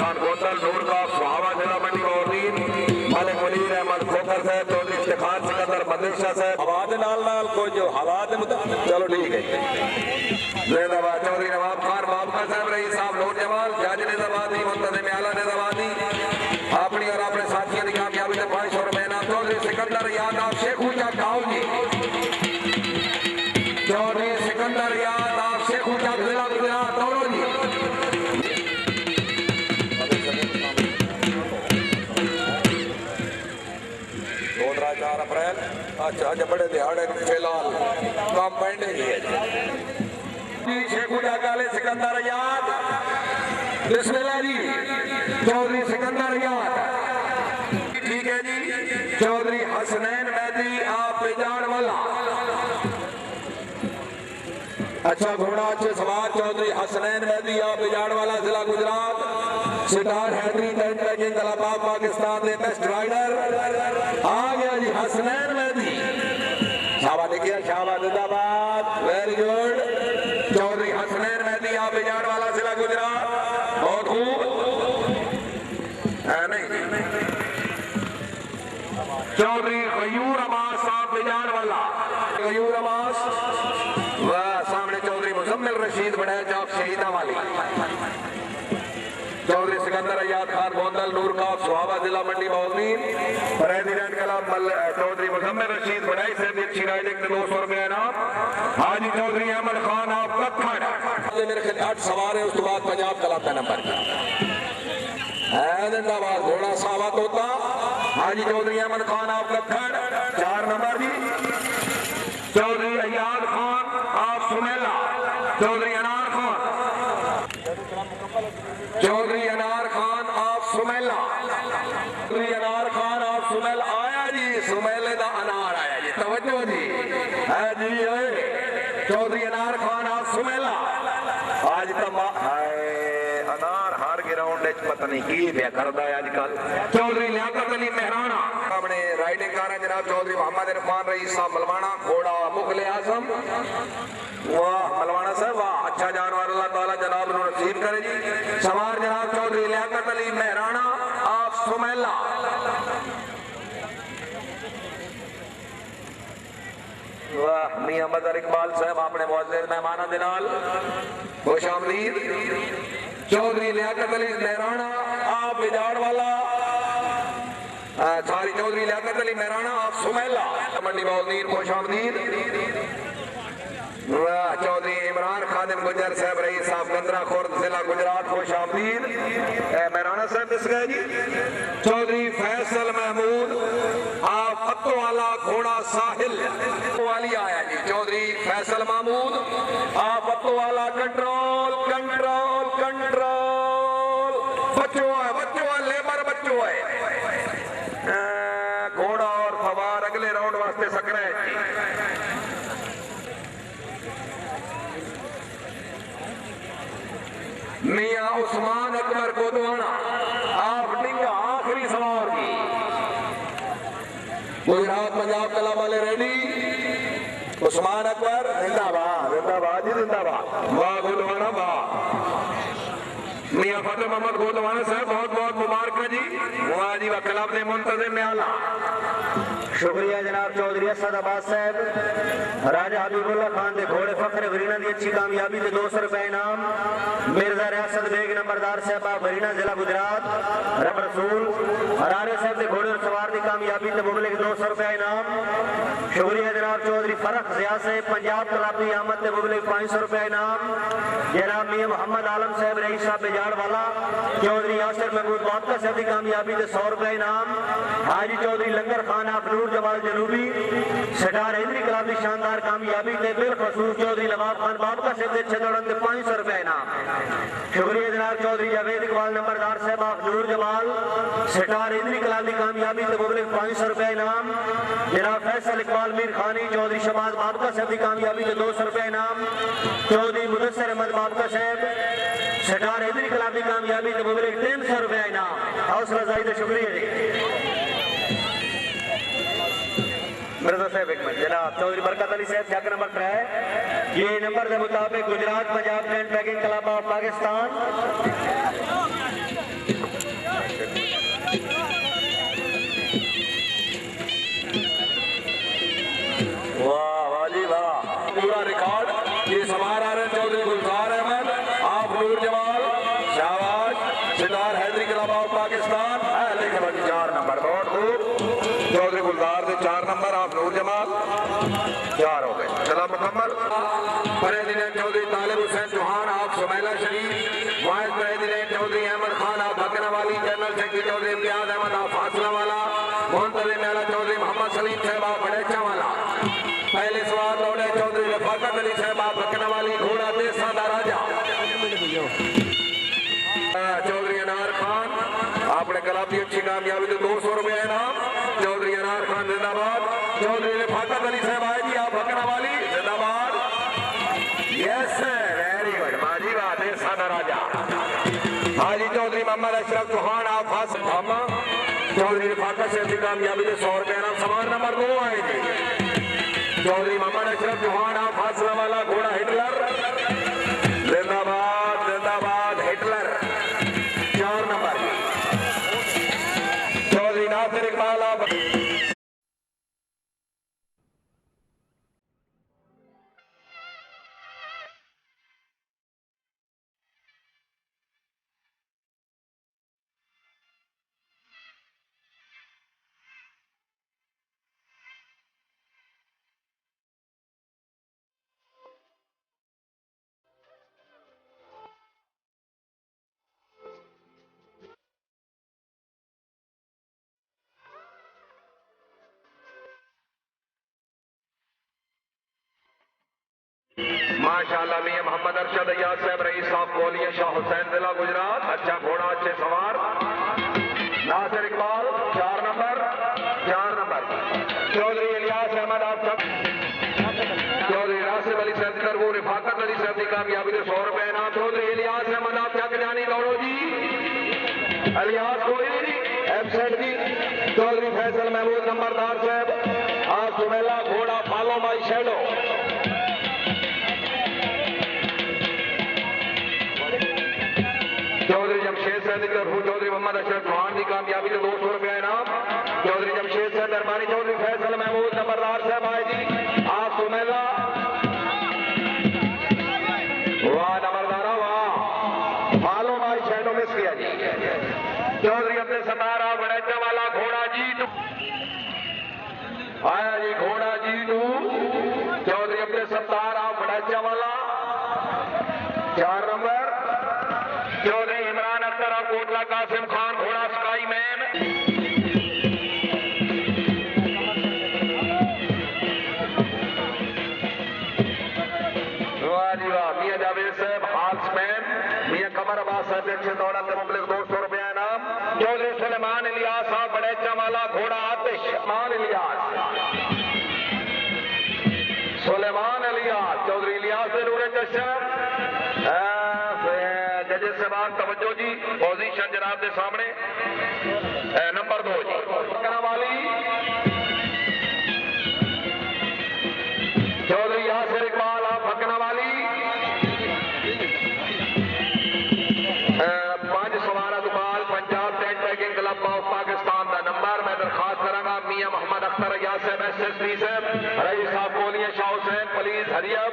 खान गोतल नूर का सुहावा जिला मंडी मोहरीन मालिक मुनीर अहमद खोकर साहब चौधरी इफ्तिखार सिकंदर मदरसा साहब आवाज नाल नाल कोई जो हालात चलो ठीक है जिंदाबाद चौधरी नवाब खान बाबका साहब रही साहब नूर जमाल जज निजाबादी मुंतजिम आला निजाबादी अपनी और अपने साथियों की कामयाबी से 500 रुपए इनाम चौधरी सिकंदर याद आप शेखू चक गाँव जी चौधरी सिकंदर याद आप शेखू चक जिला गुजरात दौड़ो जी 4 अप्रैल अच्छा अज बड़े दिहाड़े फिलहाल काम पेंडिंग है जी शेखू जाकाले सिकंदर याद बिस्मिल्लाह जी चौधरी सिकंदर याद ठीक है जी चौधरी हसनैन मेहदी आप बेजान वाला अच्छा घोड़ा अच्छे सवार चौधरी हसनैन मेहदी आप बेजान वाला जिला गुजरात सितार हैदरी पैकिंग कलाबाग पाकिस्तान के बेस्ट राइडर आ गया जी हसनैन मेहदी शाबाश देखिए शाबाश जिंदाबाद वेरी गुड चौधरी हसनैन मेहदी आप बेजान वाला जिला गुजरात बहुत खूब नहीं चौधरी गयूर अब्बास साहब बेजान वाला गयूर अब्बास वह सामने चौधरी मुजम्मिल रशीद बड़ा चौक शहीदा वाली चौधरी सिकंदर अयाद खान गोंदल नूर का सुहावा जिला मंडी मोहरीन प्रेसिडेंट कलाम चौधरी मुजम्मिल रशीद बड़ाई से अच्छी राइडिंग में 200 रुपए इनाम हाजी चौधरी अहमद खान आप कत्थड़ मेरे ख्याल 8 सवार है उसके बाद पंजाब कला का नंबर जिंदाबाद घोड़ा सावा तोता हाजी चौधरी अहमद खान आप कत्थड़ 4 नंबर जी चौधरी अयाद खान आप सुमेला चौधरी अनार खान चौधरी अनार खान आप सुमेला चौधरी अनार खान आप सुमेल आया जी सुमेले का अनार आया जी तवज्जो जी है जी चौधरी अनार खान आप सुमेला आज तक अनार हर ग्राउंड पता नहीं की पे करता है आजकल चौधरी लियाकत अली मेहराना अपने राइडिंग कर रहे जनाब चौधरी मोहम्मद इरफान रईस साहब मलवाना घोड़ा मुगले आजम वाह मलवाना साहब वाह अच्छा जानवर अल्लाह ताला जनाब नु नसीब करे जी सवार जनाब चौधरी लियाकत अली मेहराना आप सुमेला वाह मियां मदर इकबाल साहब अपने मुअज्जिज मेहमाना दे नाल खुशामदीद चौधरी लियाकत अली मेहराना आप बिजाड़ वाला सारी चौधरी लियाकत अली मेहराना आप सुमेला मंडी मोहरीन खुशामदीद चौधरी इमरान खादिम गुजर साहब रईस साहब गंदरा खुर्द जिला गुजरात खुशामदीद मेहराना साहब मिस गए जी चौधरी फैसल महमूद आप फतो वाला घोड़ा साहिल वाली आया जी चौधरी फैसल महमूद आप फतो वाला कंट्रोल कंट्रोल कंट्रोल बच्चों है लेबर बच्चों है घोड़ा और फवार अगले राउंड वास्ते सकरा है मियां उस्मान अकबर गोदवाना आप डिंगा आखिरी सवार की गुजरात पंजाब कला वाले रेडी उस्मान अकबर जिंदाबाद जिंदाबाद जी जिंदाबाद वाह गोदवाना वाह मियां फतेह मोहम्मद गोदवाना साहब बहुत बहुत मुबारक जी वाह जी वाह क्लब ने मुंतजिम में आला शुक्रिया जनाब चौधरी असद अब्बास साहब राजा हबीबुल्ला खान के घोड़े फखरे वरीना की अच्छी कामयाबी से 200 रुपए इनाम मिर्जा रियासत बेग नंबरदार साहब वरीना जिला गुजरात रब रसूल हरारे साहब के घोड़े सवार की कामयाबी से मुबले 200 रुपए इनाम शुक्रिया जनाब चौधरी फरख जिया साहब पंजाब क्लब की आमद से मुबले 500 रुपए इनाम जनाब मियां मोहम्मद आलम साहब रईस साहब बेजाड़ वाला चौधरी यासिर महमूद बाबका साहब की कामयाबी से 100 रुपए इनाम हाजी चौधरी लंगर खान आप नूर जमाल जनूबी सितार हैदरी क्लब की शानदार कामयाबी से बिलखसूस चौधरी नवाब खान बाबका साहब अच्छे दौड़न से 500 रुपए इनाम शुक्रिया जनाब चौधरी जावेद इकबाल नंबरदार साहब आप नूर जमाल सितार हैदरी क्लब की कामयाबी से मुबलिक 500 रुपए इनाम जनाब फैसल इकबाल मीर खानी चौधरी शबाज बाबका साहब की कामयाबी से 200 रुपए इनाम चौधरी मुदस्सिर अहमद बाबका साहब सितार हैदरी क्लब की कामयाबी से मुबलिक 300 रुपए इनाम हौसला अफजाई का शुक्रिया जी मिर्जा साहब एक मिनट जनाब चौधरी बरकत अली साहब चक नंबर 3 ये नंबर के मुताबिक Gujarat Punjab packing club of Pakistan Sardar Haideri club of Pakistan लिखे बड़ी 4 नंबर बहुत खूब चौधरी गुलजार के 4 नंबर आप नूर जमाल 4 हो गए चला मुकम्मल प्रेसिडेंट चौधरी तालिब हुसैन चौहान आप सुमैला शरीफ वाइस प्रेसिडेंट चौधरी अहमद खान आप भकना वाली जनरल सेक्रेटरी चौधरी इम्तियाज अहमद आप फासला वाला मुंतजिम मेला चौधरी मोहम्मद सलीम साहब आप बड़ेचा वाला पहले सवाल लौटे चौधरी रफाकत अली साहब आप भकना वाली घोड़ा देसा दा राजा चौधरी अनार खान आपने गुलाबी अच्छी कामयाबी तो 200 रुपए इनाम चौधरी अनार खान जिंदाबाद चौधरी रफाकत अली साहब आए जी आप भकना वाली जिंदाबाद यस वेरी गुड माजी बात है सादा राजा हाजी चौधरी मोहम्मद अशरफ चौहान आप फास थामा चौधरी रफाकत से कामयाबी तो 100 रुपए इनाम सवाल नंबर 2 आए जी चौधरी मोहम्मद अशरफ चौहान आप फासला वाला घोड़ा हिटलर जिंदाबाद जिंदाबाद हिटलर 4 नंबर चौधरी नासिर इकबाल आप माशाअल्लाह मियां मोहम्मद अरशद अय्याज साहब रईस साहब कोलिया शाह हुसैन जिला गुजरात अच्छा घोड़ा अच्छे सवार नासिर इकबाल 4 नंबर चौधरी इलियास अहमद आप सब चौधरी रासिब अली साहब तरबू रिफाकत अली साहब की कामयाबी से 100 रुपए इनाम चौधरी इलियास अहमद आप चक जानी दौड़ो जी इलियास कोई नहीं एबसेंट जी चौधरी फैसल महमूद नंबरदार साहब आप सुमेला घोड़ा follow my shadow Chaudhry Jamshed साहब की तरफ चौधरी मोहम्मद अशरफ चौहान की कामयाबी से 200 रुपया इनाम चौधरी जमशेद साहब मेहरबानी चौधरी फैसल महमूद नंबरदार साहब आए जी आप सुमेला वाह नंबरदारा वाह फॉलो माई शैडो मिस किया जी चौधरी अपने सतारा बड़ेचा वाला घोड़ा जीत आया जी घोड़ा जीतू चौधरी अपने सतारा बड़ेचा वाला 4 नंबर चौधरी इमरान अख्तर और कोटला कासिम खान घोड़ा स्काई मैन मियां जावेद साहब हाल्समैन मियां कमर अब्बास साहब अच्छे दौड़ा के मुबलिक 200 रुपया इनाम चौधरी सुलेमान इलियास साहब बड़ेचा वाला घोड़ा आतिश मान इलियास सुलेमान इलियास चौधरी इलियास नूरे चशर जजेस साहब तवज्जो जी पोजीशन जनाब के सामने नंबर 2 जी भकना वाली चौधरी यासिर इकबाल आप भकना वाली 5 सवार Iqbal Punjab tent packing club of Pakistan का नंबर मैं दरखास्त करांगा मियां मोहम्मद अख्तर अय्याज साहब SSP साहब रईस साहब कोलिया शाह हुसैन पुलिस हरियब